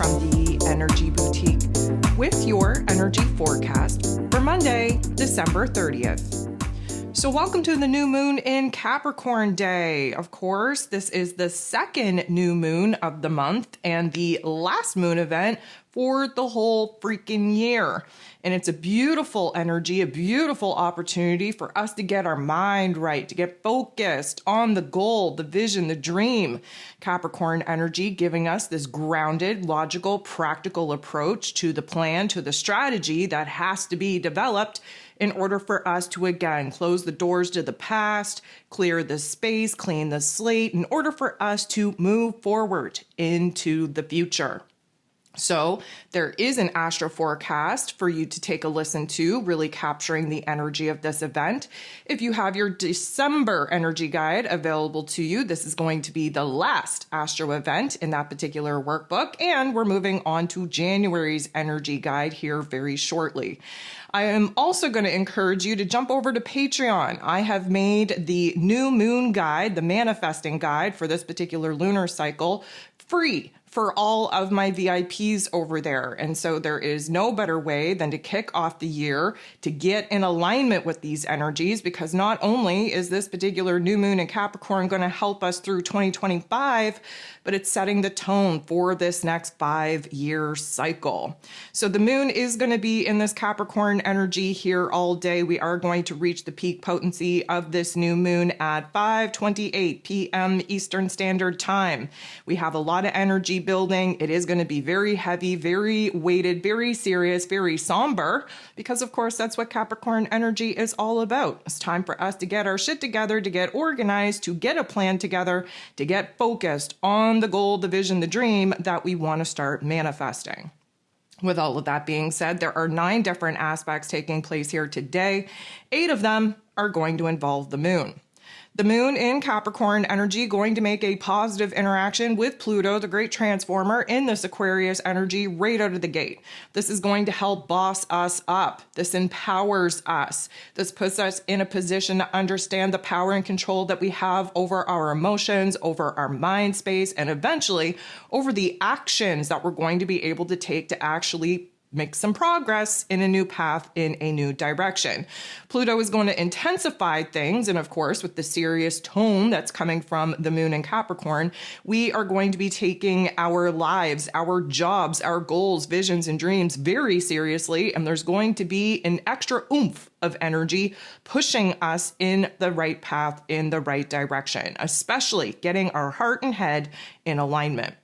from the Energy Boutique with your energy forecast for Monday, December 30th. So welcome to the new moon in Capricorn day. Of course, this is the second new moon of the month and the last moon event for the whole freaking year. And it's a beautiful energy, a beautiful opportunity for us to get our mind right, to get focused on the goal, the vision, the dream. Capricorn energy giving us this grounded, logical, practical approach to the plan, to the strategy that has to be developed in order for us to, again, close the doors to the past, clear the space, clean the slate, in order for us to move forward into the future. So there is an astro forecast for you to take a listen to, really capturing the energy of this event. If you have your December energy guide available to you, this is going to be the last astro event in that particular workbook, and we're moving on to January's energy guide here very shortly. I am also going to encourage you to jump over to Patreon. I have made the new moon guide, the manifesting guide for this particular lunar cycle, free for all of my VIPs over there. And so there is no better way than to kick off the year to get in alignment with these energies, because not only is this particular new moon in Capricorn going to help us through 2025, but it's setting the tone for this next 5-year cycle. So the moon is going to be in this Capricorn energy here all day. We are going to reach the peak potency of this new moon at 5:28 p.m. Eastern Standard Time. We have a lot of energy building. It is going to be very heavy, very weighted, very serious, very somber, because of course that's what Capricorn energy is all about. It's time for us to get our shit together, to get organized, to get a plan together, to get focused on the goal, the vision, the dream that we want to start manifesting. With all of that being said, there are 9 different aspects taking place here today. 8 of them are going to involve the moon. The moon in Capricorn energy going to make a positive interaction with Pluto, the great transformer, in this Aquarius energy right out of the gate. This is going to help boss us up. This empowers us. This puts us in a position to understand the power and control that we have over our emotions, over our mind space, and eventually over the actions that we're going to be able to take to actually make some progress in a new path, in a new direction. Pluto is going to intensify things. And of course, with the serious tone that's coming from the moon in Capricorn, we are going to be taking our lives, our jobs, our goals, visions, and dreams very seriously. And there's going to be an extra oomph of energy pushing us in the right path, in the right direction, especially getting our heart and head in alignment.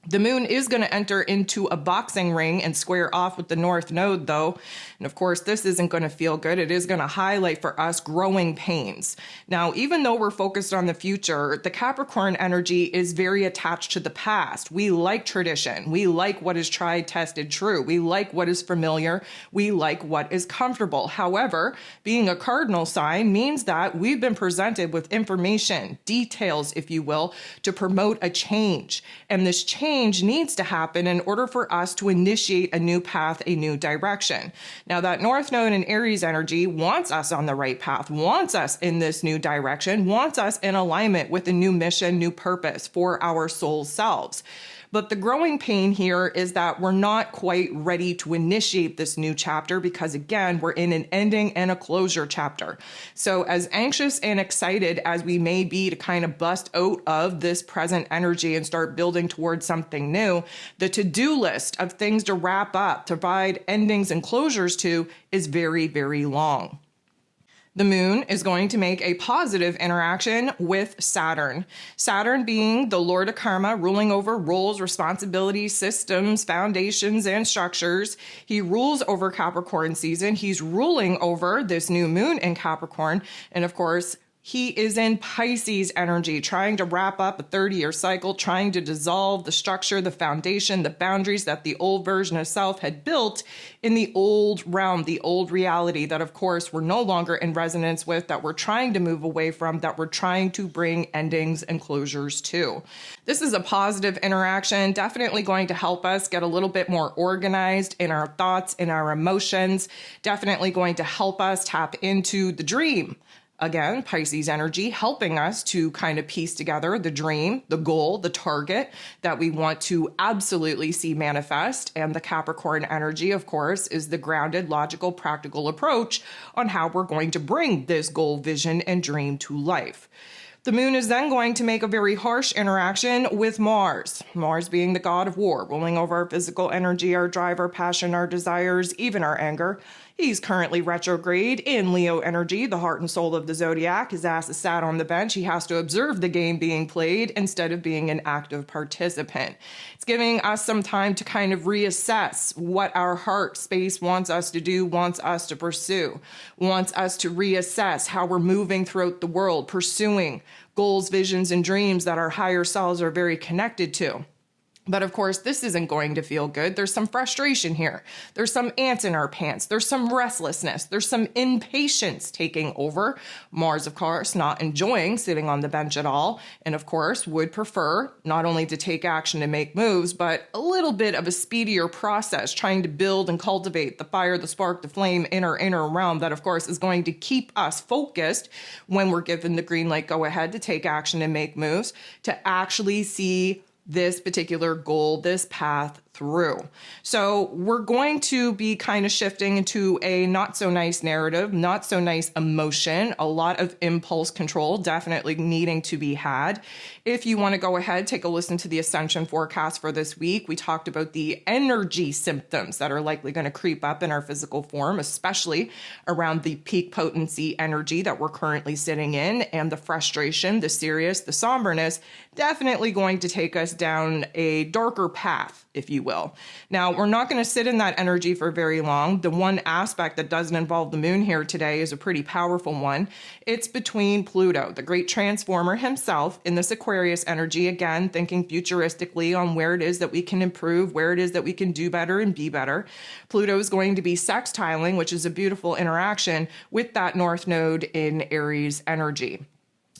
The moon is going to enter into a boxing ring and square off with the North Node, though. And of course, this isn't going to feel good. It is going to highlight for us growing pains. Now, even though we're focused on the future, the Capricorn energy is very attached to the past. We like tradition. We like what is tried, tested, true. We like what is familiar. We like what is comfortable. However, being a cardinal sign means that we've been presented with information, details, if you will, to promote a change. And this change needs to happen in order for us to initiate a new path, a new direction. Now, that North Node in Aries energy wants us on the right path, wants us in this new direction, wants us in alignment with a new mission, new purpose for our soul selves. But the growing pain here is that we're not quite ready to initiate this new chapter because, again, we're in an ending and a closure chapter. So as anxious and excited as we may be to kind of bust out of this present energy and start building towards something new, the to-do list of things to wrap up, to provide endings and closures to is very, very long. The moon is going to make a positive interaction with Saturn. Saturn being the Lord of Karma, ruling over roles, responsibilities, systems, foundations, and structures. He rules over Capricorn season. He's ruling over this new moon in Capricorn. And of course, he is in Pisces energy, trying to wrap up a 30-year cycle, trying to dissolve the structure, the foundation, the boundaries that the old version of self had built in the old realm, the old reality that, of course, we're no longer in resonance with, that we're trying to move away from, that we're trying to bring endings and closures to. This is a positive interaction, definitely going to help us get a little bit more organized in our thoughts, in our emotions, definitely going to help us tap into the dream Again, Pisces energy helping us to kind of piece together the dream, the goal, the target that we want to absolutely see manifest. And the Capricorn energy, of course, is the grounded, logical, practical approach on how we're going to bring this goal, vision, and dream to life. The moon is then going to make a very harsh interaction with Mars. Mars being the god of war, ruling over our physical energy, our drive, our passion, our desires, even our anger. He's currently retrograde in Leo energy, the heart and soul of the zodiac. His ass is sat on the bench. He has to observe the game being played instead of being an active participant. It's giving us some time to kind of reassess what our heart space wants us to do, wants us to pursue, wants us to reassess how we're moving throughout the world, pursuing goals, visions, and dreams that our higher selves are very connected to. But of course, this isn't going to feel good. There's some frustration here. There's some ants in our pants. There's some restlessness. There's some impatience taking over. Mars, of course, not enjoying sitting on the bench at all. And of course, would prefer not only to take action and make moves, but a little bit of a speedier process, trying to build and cultivate the fire, the spark, the flame in our inner realm that, of course, is going to keep us focused when we're given the green light go ahead to take action and make moves, to actually see this particular goal, this path through. So we're going to be kind of shifting into a not so nice narrative, not so nice emotion, a lot of impulse control definitely needing to be had. If you want to go ahead, take a listen to the Ascension forecast for this week. We talked about the energy symptoms that are likely going to creep up in our physical form, especially around the peak potency energy that we're currently sitting in, and the frustration, the serious, the somberness, definitely going to take us down a darker path, if you will. Now, we're not going to sit in that energy for very long. The one aspect that doesn't involve the moon here today is a pretty powerful one. It's between Pluto, the great transformer himself, in this Aquarius energy, again, thinking futuristically on where it is that we can improve, where it is that we can do better and be better. Pluto is going to be sextiling, which is a beautiful interaction with that North Node in Aries energy.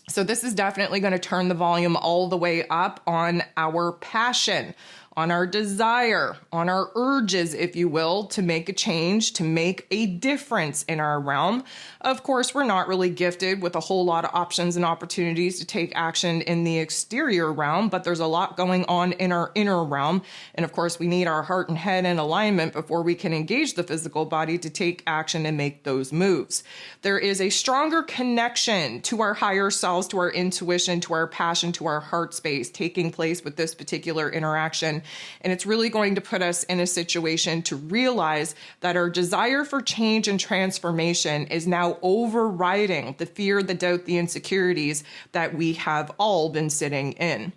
So this is definitely going to turn the volume all the way up on our passion, on our desire, on our urges, if you will, to make a change, to make a difference in our realm. Of course, we're not really gifted with a whole lot of options and opportunities to take action in the exterior realm, but there's a lot going on in our inner realm. And of course, we need our heart and head in alignment before we can engage the physical body to take action and make those moves. There is a stronger connection to our higher selves, to our intuition, to our passion, to our heart space taking place with this particular interaction. And it's really going to put us in a situation to realize that our desire for change and transformation is now overriding the fear, the doubt, the insecurities that we have all been sitting in.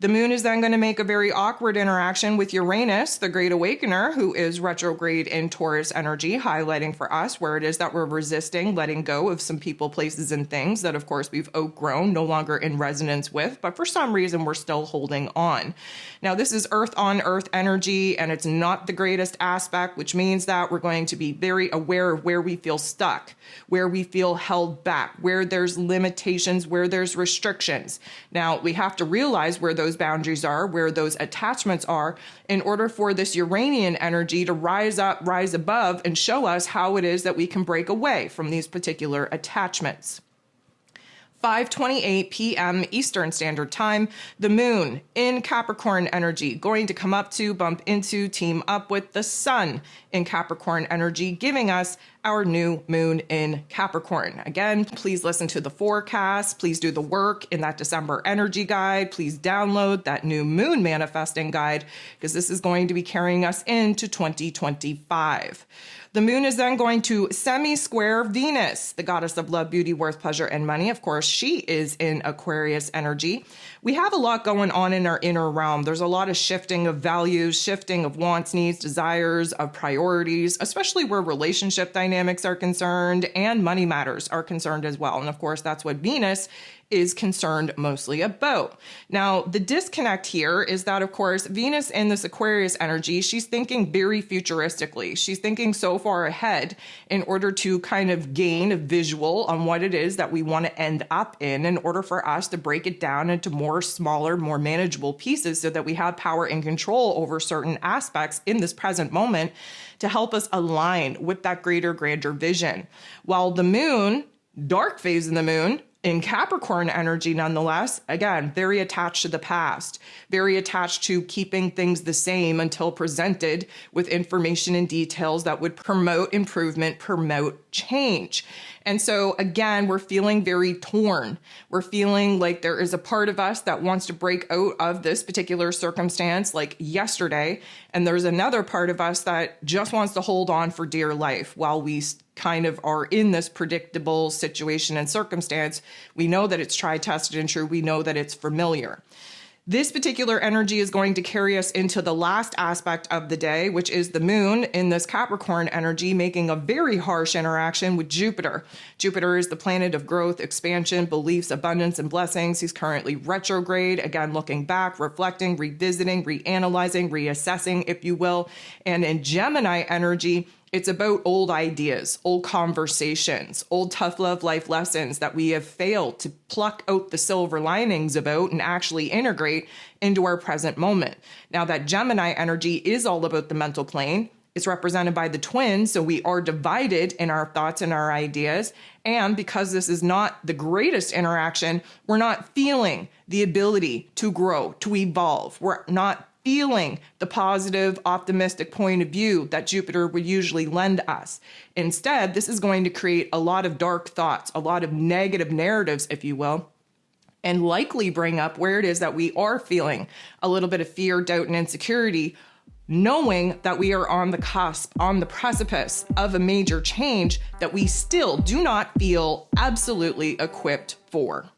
The moon is then going to make a very awkward interaction with Uranus, the Great Awakener, who is retrograde in Taurus energy, highlighting for us where it is that we're resisting letting go of some people, places, and things that, of course, we've outgrown, no longer in resonance with, but for some reason we're still holding on. Now, this is Earth on Earth energy, and it's not the greatest aspect, which means that we're going to be very aware of where we feel stuck, where we feel held back, where there's limitations, where there's restrictions. Now, we have to realize where those boundaries are, where those attachments are, in order for this Uranian energy to rise up, rise above, and show us how it is that we can break away from these particular attachments. 5:28 p.m. Eastern Standard Time, the moon in Capricorn energy, going to come up to, bump into, team up with the sun in Capricorn energy, giving us our new moon in Capricorn. Again, please listen to the forecast. Please do the work in that December energy guide. Please download that new moon manifesting guide, because this is going to be carrying us into 2025. The moon is then going to semi-square Venus, the goddess of love, beauty, worth, pleasure, and money. Of course, she is in Aquarius energy. We have a lot going on in our inner realm. There's a lot of shifting of values, shifting of wants, needs, desires, of priorities, especially where relationship dynamics are concerned and money matters are concerned as well. And of course, that's what Venus is concerned mostly about. Now, the disconnect here is that, of course, Venus in this Aquarius energy, she's thinking very futuristically. She's thinking so far ahead in order to kind of gain a visual on what it is that we want to end up in order for us to break it down into more smaller, more manageable pieces so that we have power and control over certain aspects in this present moment to help us align with that greater, grander vision. While the moon dark phase of the moon in Capricorn energy, nonetheless, again, very attached to the past, very attached to keeping things the same until presented with information and details that would promote improvement, promote change. And so again, we're feeling very torn. We're feeling like there is a part of us that wants to break out of this particular circumstance like yesterday. And there's another part of us that just wants to hold on for dear life while we kind of are in this predictable situation and circumstance. We know that it's tried, tested, and true. We know that it's familiar. This particular energy is going to carry us into the last aspect of the day, which is the moon in this Capricorn energy, making a very harsh interaction with Jupiter. Jupiter is the planet of growth, expansion, beliefs, abundance, and blessings. He's currently retrograde, again, looking back, reflecting, revisiting, reanalyzing, reassessing, if you will. And in Gemini energy, it's about old ideas, old conversations, old tough love life lessons that we have failed to pluck out the silver linings about and actually integrate into our present moment. Now, that Gemini energy is all about the mental plane. It's represented by the twins, so we are divided in our thoughts and our ideas. And because this is not the greatest interaction, we're not feeling the ability to grow, to evolve. We're not feeling the positive, optimistic point of view that Jupiter would usually lend us. Instead, this is going to create a lot of dark thoughts, a lot of negative narratives, if you will, and likely bring up where it is that we are feeling a little bit of fear, doubt, and insecurity, knowing that we are on the cusp, on the precipice of a major change that we still do not feel absolutely equipped for.